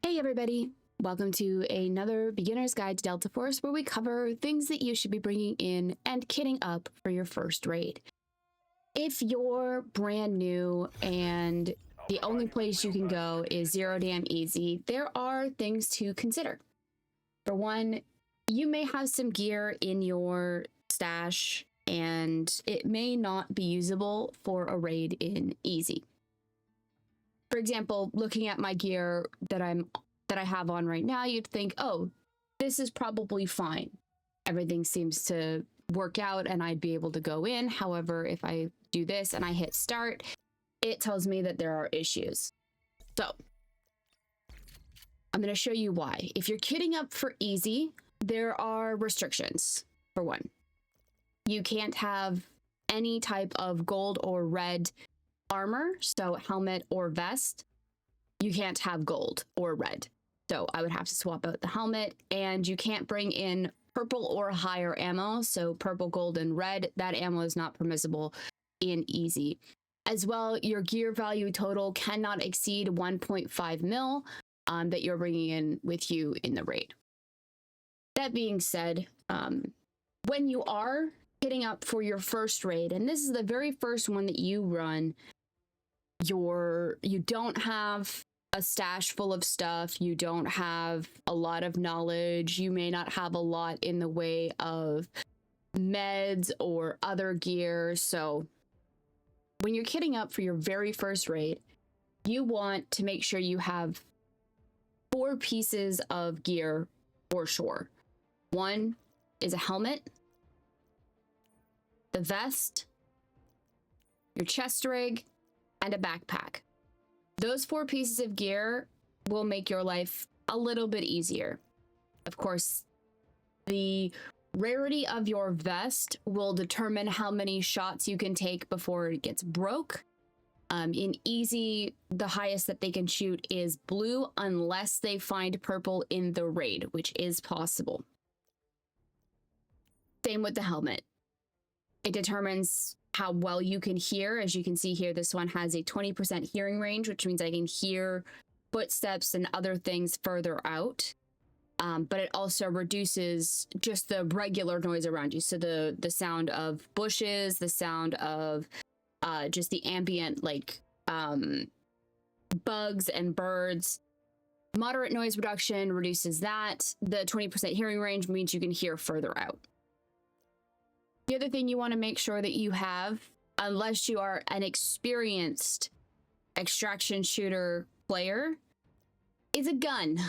Hey everybody, welcome to another beginner's guide to Delta Force where we cover things that you should be bringing in and kitting up for your first raid. If you're brand new and the only place you can go is Zero Damn Easy, there are things to consider. For one, you may have some gear in your stash and it may not be usable for a raid in Easy. For example, looking at my gear that I have on right now, you'd think, oh, this is probably fine. Everything seems to work out and I'd be able to go in. However, if I do this and I hit start, it tells me that there are issues. So I'm going to show you why. If you're kitting up for Easy, there are restrictions. For one, you can't have any type of gold or red armor, so helmet or vest. You can't have gold or red, so I would have to swap out the helmet. And you can't bring in purple or higher ammo, so purple, gold, and red. That ammo is not permissible in Easy. As well, your gear value total cannot exceed 1.5 mil that you're bringing in with you in the raid. That being said, when you are hitting up for your first raid, and this is the very first one that you run, you don't have a stash full of stuff, you don't have a lot of knowledge, you may not have a lot in the way of meds or other gear. So when you're kitting up for your very first raid, you want to make sure you have 4 pieces of gear for sure. One is a helmet, the vest, your chest rig, and a backpack. Those 4 pieces of gear will make your life a little bit easier. Of course, the rarity of your vest will determine how many shots you can take before it gets broke. In Easy, the highest that they can shoot is blue unless they find purple in the raid, which is possible. Same with the helmet. It determines how well you can hear. As you can see here, this one has a 20% hearing range, which means I can hear footsteps and other things further out. But it also reduces just the regular noise around you. So the sound of bushes, the sound of just the ambient, like bugs and birds. Moderate noise reduction reduces that. The 20% hearing range means you can hear further out. The other thing you want to make sure that you have, unless you are an experienced extraction shooter player, is a gun.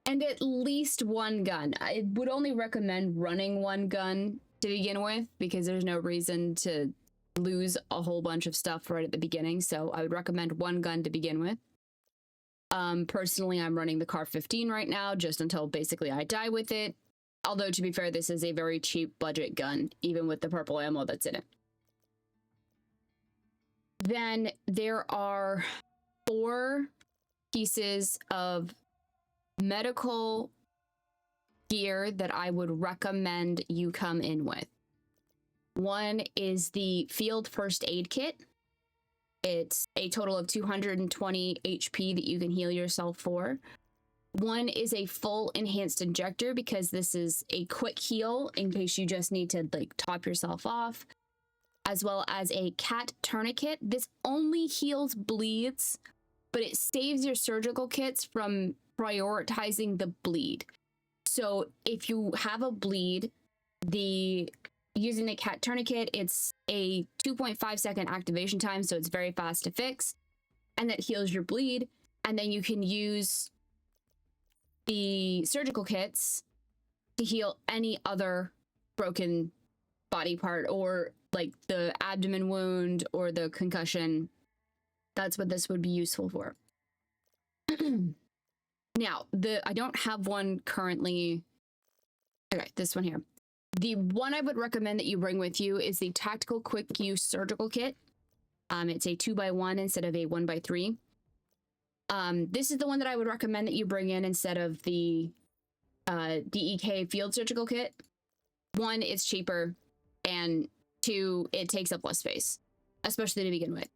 And at least one gun. I would only recommend running one gun to begin with, because there's no reason to lose a whole bunch of stuff right at the beginning. So I would recommend one gun to begin with. Personally, I'm running the CAR-15 right now, just until basically I die with it. Although, to be fair, this is a very cheap budget gun, even with the purple ammo that's in it. Then there are 4 pieces of medical gear that I would recommend you come in with. One is the Field First Aid Kit. It's a total of 220 HP that you can heal yourself for. One is a full enhanced injector, because this is a quick heal in case you just need to like top yourself off, as well as a cat tourniquet. This only heals bleeds, but it saves your surgical kits from prioritizing the bleed. So if you have a bleed, using the cat tourniquet, it's a 2.5 second activation time, so it's very fast to fix, and that heals your bleed. And then you can use the surgical kits to heal any other broken body part, or like the abdomen wound or the concussion. That's what this would be useful for. Now, I don't have one currently. Okay, this one here. The one I would recommend that you bring with you is the Tactical Quick Use Surgical Kit. It's a 2x1 instead of a 1x3. This is the one that I would recommend that you bring in instead of the DEK Field Surgical Kit. 1, it's cheaper, and 2, it takes up less space, especially to begin with.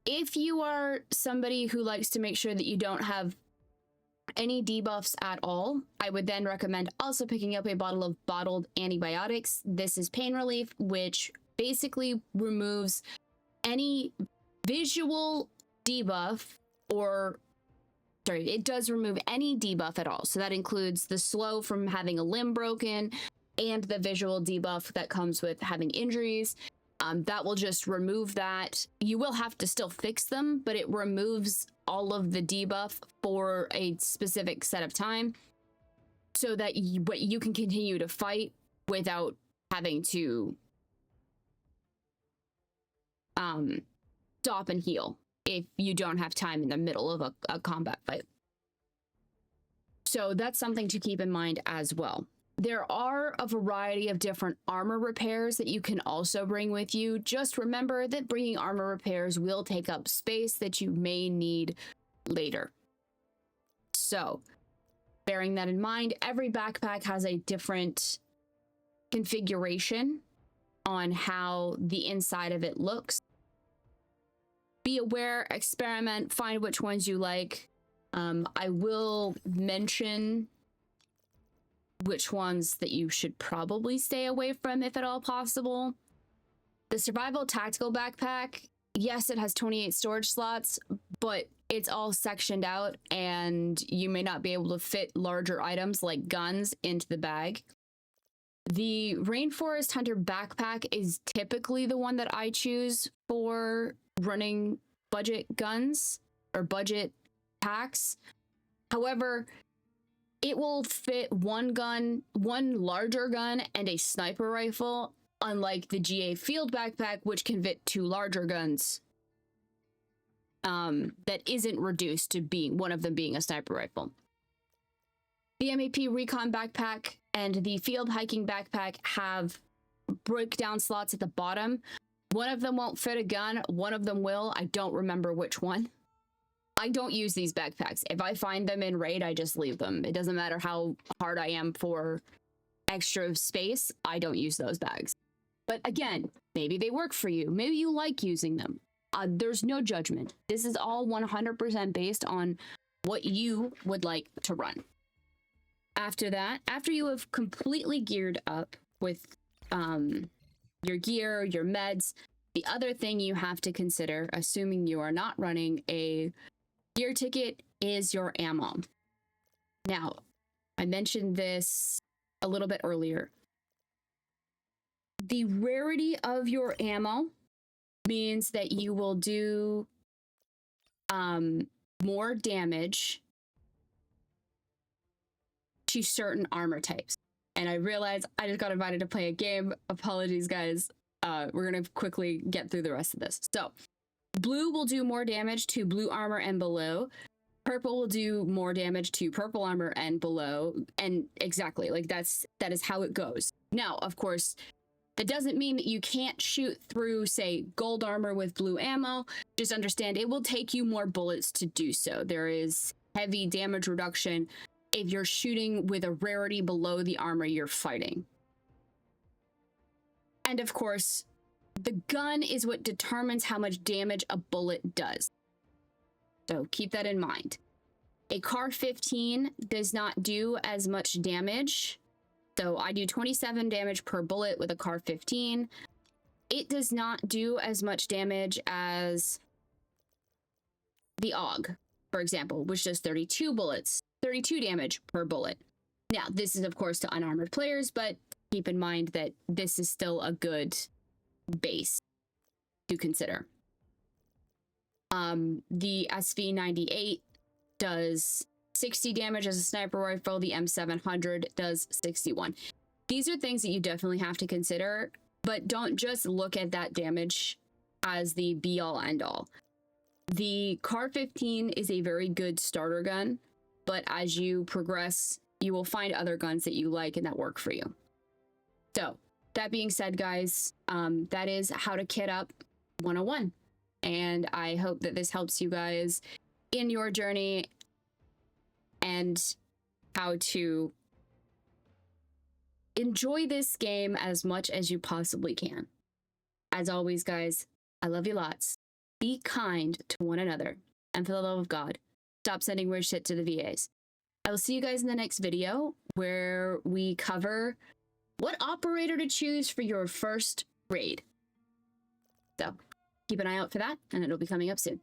If you are somebody who likes to make sure that you don't have any debuffs at all, I would then recommend also picking up a bottle of bottled antibiotics. This is pain relief, which basically removes any visual debuff, or sorry, it does remove any debuff at all. So that includes the slow from having a limb broken and the visual debuff that comes with having injuries. That will just remove that. You will have to still fix them, but it removes all of the debuff for a specific set of time so that you can continue to fight without having to stop and heal if you don't have time in the middle of a combat fight. So that's something to keep in mind as well. There are a variety of different armor repairs that you can also bring with you. Just remember that bringing armor repairs will take up space that you may need later. So, bearing that in mind, every backpack has a different configuration on how the inside of it looks. Be aware, experiment, find which ones you like. I will mention which ones that you should probably stay away from if at all possible. The survival tactical backpack, yes, it has 28 storage slots, but it's all sectioned out and you may not be able to fit larger items like guns into the bag. The Rainforest Hunter backpack is typically the one that I choose for running budget guns or budget packs. However, it will fit one gun, one larger gun, and a sniper rifle, unlike the GA Field backpack, which can fit two larger guns. That isn't reduced to being one of them being a sniper rifle. The MAP Recon backpack and the Field Hiking backpack have breakdown slots at the bottom. One of them won't fit a gun, one of them will. I don't remember which one. I don't use these backpacks. If I find them in raid, I just leave them. It doesn't matter how hard I am for extra space, I don't use those bags. But again, maybe they work for you. Maybe you like using them. There's no judgment. This is all 100% based on what you would like to run. After that, after you have completely geared up with your gear, your meds, the other thing you have to consider, assuming you are not running a gear ticket, is your ammo. Now, I mentioned this a little bit earlier. The rarity of your ammo means that you will do more damage to certain armor types. And I realize I just got invited to play a game. Apologies, guys. We're going to quickly get through the rest of this. So, blue will do more damage to blue armor and below. Purple will do more damage to purple armor and below. And exactly, like that is how it goes. Now, of course, that doesn't mean that you can't shoot through, say, gold armor with blue ammo. Just understand it will take you more bullets to do so. There is heavy damage reduction if you're shooting with a rarity below the armor you're fighting. And of course, the gun is what determines how much damage a bullet does. So keep that in mind. A CAR 15 does not do as much damage. So I do 27 damage per bullet with a CAR 15. It does not do as much damage as the AUG, for example, which does 32 damage per bullet. Now, this is of course to unarmored players, but keep in mind that this is still a good base to consider. The SV98 does 60 damage as a sniper rifle. The M700 does 61. These are things that you definitely have to consider, but don't just look at that damage as the be-all end-all. The CAR 15 is a very good starter gun, but as you progress, you will find other guns that you like and that work for you. So, that being said, guys, that is how to kit up 101. And I hope that this helps you guys in your journey and how to enjoy this game as much as you possibly can. As always, guys, I love you lots. Be kind to one another. And for the love of God, stop sending weird shit to the VAs. I will see you guys in the next video where we cover what operator to choose for your first raid. So keep an eye out for that, and it'll be coming up soon.